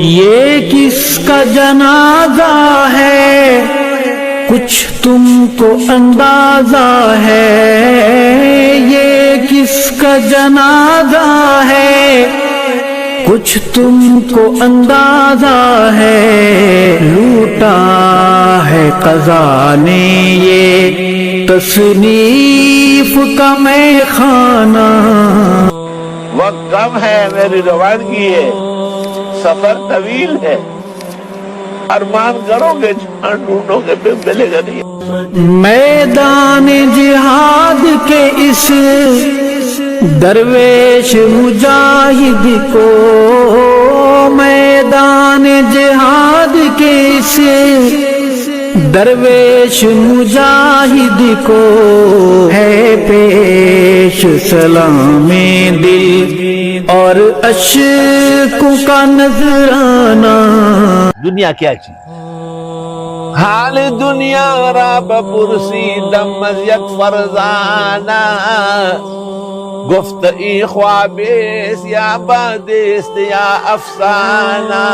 یہ کس کا جنازہ ہے کچھ تم کو اندازہ ہے، یہ کس کا جنازہ ہے کچھ تم کو اندازہ ہے، لوٹا ہے قضا نے یہ تصنیف کا میں خانہ۔ وقت کم ہے، میری روانگی ہے، سفر طویل ہے، ارمان کرو گے جان ڈھونڈو گے پھر ملے گا نہیں۔ میدان جہاد کے اس درویش مجاہد کو، میدان جہاد کے اس درویش مجاہد کو ہے پیش سلام دل اور اشکوں کا نذرانہ۔ دنیا کیا چیز؟ حال دنیا را بپرسی دم از یک فرزانہ، گفت ای خوابیست یا بادیست یا افسانہ۔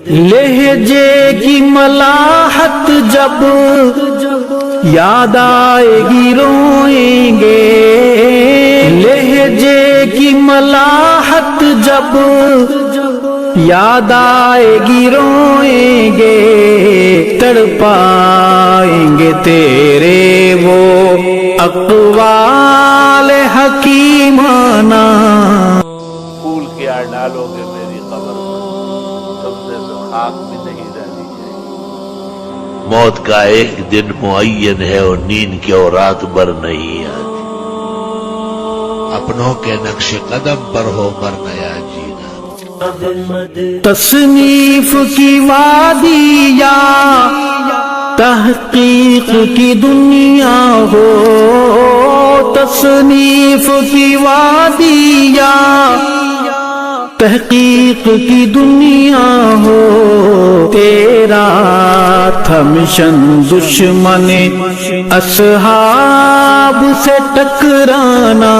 لہجے کی ملاحت جب یاد آئے گی روئیں گے، لہجے کی ملاحت جب یاد آئے گی روئیں گے، تڑپائیں گے تیرے وہ اقوال حکیمانہ۔ پھول کیا ڈالو گے میری قبر پر، تم سے تو خاک بھی نہیں ڈالی جائے گی۔ موت کا ایک دن معین ہے اور نیند کی اور رات بھر نہیں آتی۔ اپنوں کے نقش قدم پر ہو کر نیا جینا۔ تصنیف کی وادی یا تحقیق کی دنیا ہو، تصنیف کی وادی یا تحقیق کی دنیا ہو، تیرا تھا مشن دشمن اصحاب سے ٹکرانا۔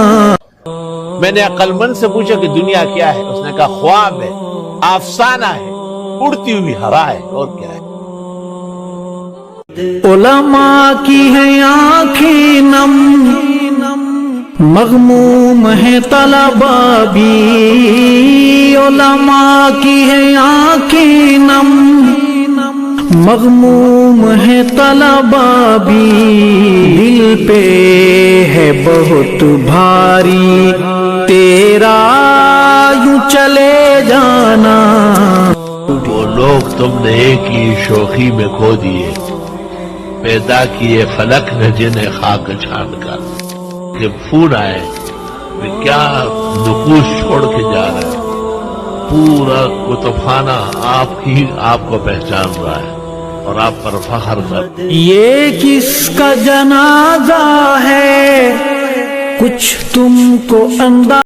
میں نے عقل مند سے پوچھا کہ دنیا کیا ہے، اس نے کہا خواب ہے، افسانہ ہے، اڑتی ہوئی ہوا ہے، اور کیا ہے۔ علماء کی ہیں آنکھیں نم، مغموم ہے طلباء بھی، علماء کی ہیں آنکھیں نم، مغموم ہے طلباء بھی، دل پہ ہے بہت بھاری تیرا یوں چلے جانا۔ وہ لوگ تم نے ایک ہی شوخی میں کھو دیے، پیدا کیے فلک نے جنہیں خاک چھان کر۔ جب فون آئے کہ کیا نقوش چھوڑ کے جا رہے ہیں، پورا کتب خانہ آپ کو پہچان رہا ہے اور آپ پر فخر کر۔ یہ کس کا جنازہ ہے کچھ تم کو اندازہ